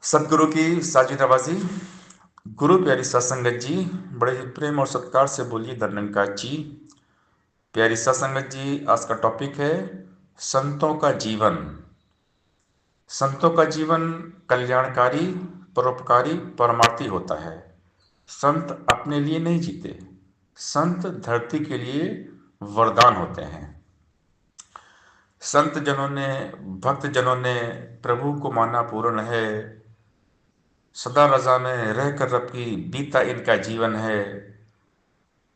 सतगुरु की साजिद नवाजी। गुरु प्यारी सत्संगत जी, बड़े ही प्रेम और सत्कार से बोलिए धन्यवाद जी। प्यारी सत्संगत जी, आज का टॉपिक है संतों का जीवन। संतों का जीवन कल्याणकारी, परोपकारी, परमार्थी होता है। संत अपने लिए नहीं जीते, संत धरती के लिए वरदान होते हैं। संत जनों ने, भक्त जनों ने प्रभु को माना पूर्ण है। सदा रजा में रहकर रब की बीता इनका जीवन है।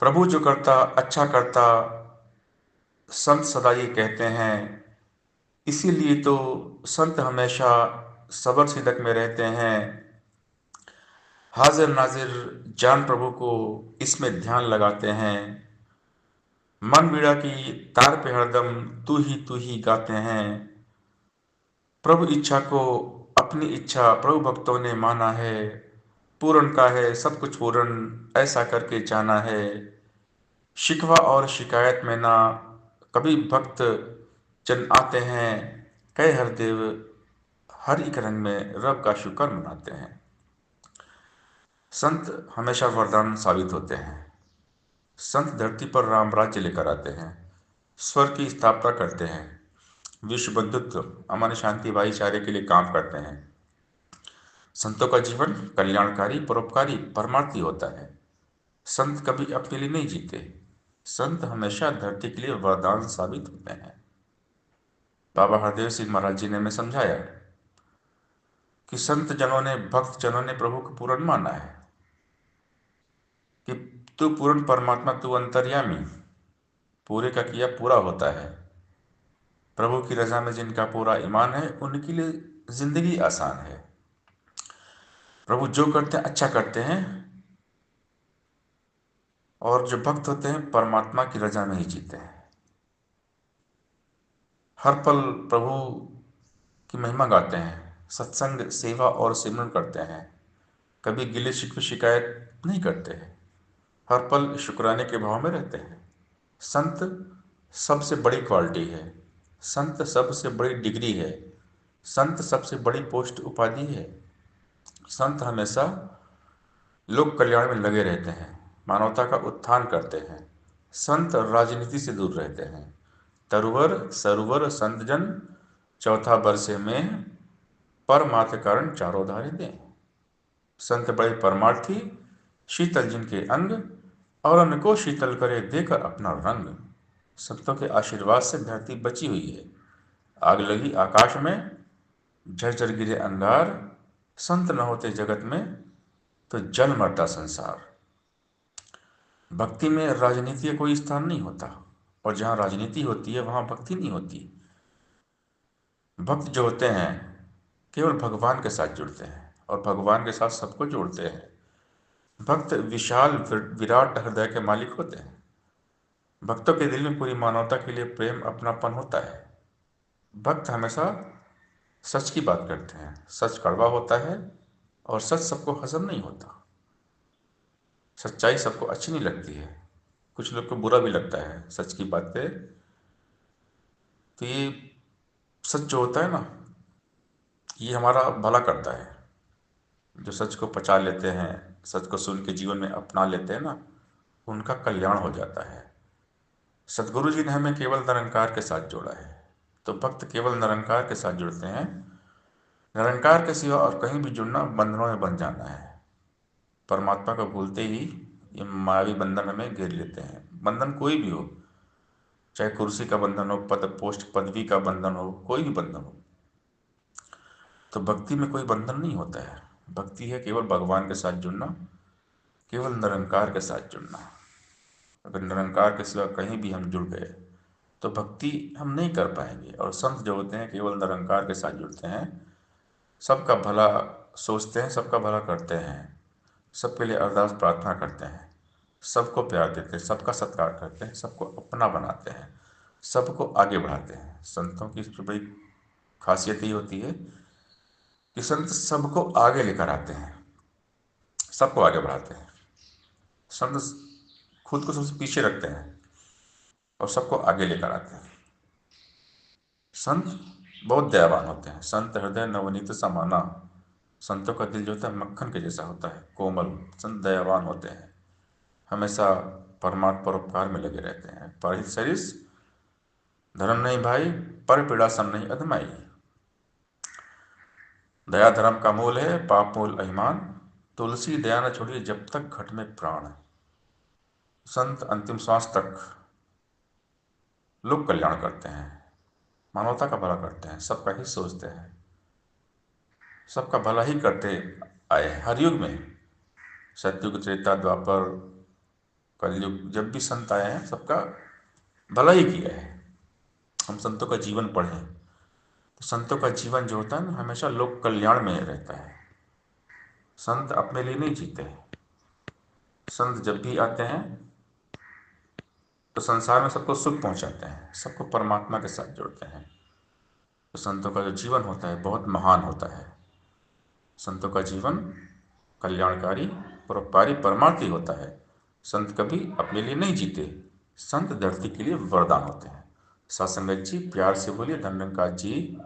प्रभु जो करता अच्छा करता, संत सदा ये कहते हैं। इसीलिए तो संत हमेशा सबर सिदक में रहते हैं। हाजिर नाजिर जान प्रभु को इसमें ध्यान लगाते हैं। मन बीड़ा की तार पे हरदम तू ही गाते हैं। प्रभु इच्छा को अपनी इच्छा प्रभु भक्तों ने माना है। पूर्ण का है सब कुछ पूर्ण, ऐसा करके जाना है। शिकवा और शिकायत में ना कभी भक्त जन आते हैं। कह हर देव हर एक रंग में रब का शुक्र मनाते हैं। संत हमेशा वरदान साबित होते हैं। संत धरती पर राम राज्य लेकर आते हैं, स्वर्ग की स्थापना करते हैं, विश्व बंधुत्व, अमन शांति भाईचारे के लिए काम करते हैं। संतों का जीवन कल्याणकारी, परोपकारी, परमार्थी होता है। संत कभी अपने लिए नहीं जीते, संत हमेशा धरती के लिए वरदान साबित होते हैं। बाबा हरदेव सिंह महाराज जी ने हमें समझाया कि संत जनों ने, भक्त जनों ने प्रभु को पूर्ण माना है कि तू पूर्ण परमात्मा, तू अंतर्यामी, पूरे का किया पूरा होता है। प्रभु की रजा में जिनका पूरा ईमान है उनके लिए जिंदगी आसान है। प्रभु जो करते हैं अच्छा करते हैं, और जो भक्त होते हैं परमात्मा की रजा में ही जीते हैं। हर पल प्रभु की महिमा गाते हैं, सत्संग, सेवा और सिमरन करते हैं। कभी गिले शिकवे शिकायत नहीं करते हैं। हर पल शुक्राने के भाव में रहते हैं। संत सबसे बड़ी क्वालिटी है। संत सबसे बड़ी डिग्री है। संत सबसे बड़ी पोस्ट उपाधि है। संत हमेशा लोक कल्याण में लगे रहते हैं, मानवता का उत्थान करते हैं। संत राजनीति से दूर रहते हैं। तरुवर सरुवर संत जन, चौथा बरसे में परमार्थ कारण चारों धारे दें। संत बड़े परमार्थी, शीतल जिनके अंग, और उनको शीतल करे देकर अपना रंग। संतों के आशीर्वाद से धरती बची हुई है। आग लगी आकाश में, झरझर गिरे अंगार। संत न होते जगत में तो जल मरता संसार। भक्ति में राजनीति का कोई स्थान नहीं होता, और जहाँ राजनीति होती है वहाँ भक्ति नहीं होती। भक्त जो होते हैं केवल भगवान के साथ जुड़ते हैं, और भगवान के साथ सबको जोड़ते हैं। भक्त विशाल विराट हृदय के मालिक होते हैं। भक्तों के दिल में पूरी मानवता के लिए प्रेम, अपनापन होता है। भक्त हमेशा सच की बात करते हैं। सच कड़वा होता है, और सच सबको हजम नहीं होता। सच्चाई सबको अच्छी नहीं लगती है, कुछ लोग को बुरा भी लगता है सच की बातें। तो ये सच जो होता है ना, ये हमारा भला करता है। जो सच को पचा लेते हैं, सच को सुन के जीवन में अपना लेते हैं ना, उनका कल्याण हो जाता है। सदगुरु जी ने हमें केवल निरंकार के साथ जोड़ा है। तो भक्त केवल निरंकार के साथ जुड़ते हैं। निरंकार के सिवा और कहीं भी जुड़ना बंधनों में बन जाना है। परमात्मा को भूलते ही ये मायावी बंधन हमें घेर लेते हैं। बंधन कोई भी हो, चाहे कुर्सी का बंधन हो, पद पोस्ट पदवी का बंधन हो, कोई भी बंधन हो, तो भक्ति में कोई बंधन नहीं होता है। भक्ति है केवल भगवान के साथ जुड़ना, केवल निरंकार के साथ जुड़ना। अगर निरंकार के सिवा कहीं भी हम जुड़ गए तो भक्ति हम नहीं कर पाएंगे। और संत जो होते हैं केवल निरंकार के साथ जुड़ते हैं, सबका भला सोचते हैं, सबका भला करते हैं, सबके लिए अरदास प्रार्थना करते हैं, सबको प्यार देते हैं, सबका सत्कार करते हैं, सबको अपना बनाते हैं, सबको आगे बढ़ाते हैं। संतों की सबसे बड़ी खासियत ये होती है कि संत सबको आगे लेकर आते हैं, सबको आगे बढ़ाते हैं। संत खुद को सबसे पीछे रखते हैं और सबको आगे लेकर आते हैं। संत बहुत दयावान होते हैं। संत हृदय नवनीत समाना, संतों का दिल जो होता है मक्खन के जैसा होता है, कोमल। संत दयावान होते हैं, हमेशा परमार्थ परोपकार में लगे रहते हैं। परहित सरिस धर्म नहीं भाई, पर पीड़ा सम नहीं अधमाई। दया धर्म का मूल है, पाप मूल अभिमान। तुलसी दया न छोड़िए जब तक घट में प्राण। संत अंतिम श्वास तक लोक कल्याण करते हैं, मानवता का भला करते हैं, सबका ही सोचते हैं, सबका भला ही करते आए हैं हर युग में। सतयुग, त्रेता, द्वापर, कलयुग, जब भी संत आए हैं सबका भला ही किया है। हम संतों का जीवन पढ़ें तो संतों का जीवन जो होता है ना हमेशा लोक कल्याण में रहता है। संत अपने लिए नहीं जीते। संत जब भी आते हैं तो संसार में सबको सुख पहुंचाते हैं, सबको परमात्मा के साथ जोड़ते हैं। तो संतों का जो जीवन होता है बहुत महान होता है। संतों का जीवन कल्याणकारी, परोपकारी, परमार्थी होता है। संत कभी अपने लिए नहीं जीते, संत धरती के लिए वरदान होते हैं। सत्संगत जी, प्यार से बोलिए धन्यवाद जी।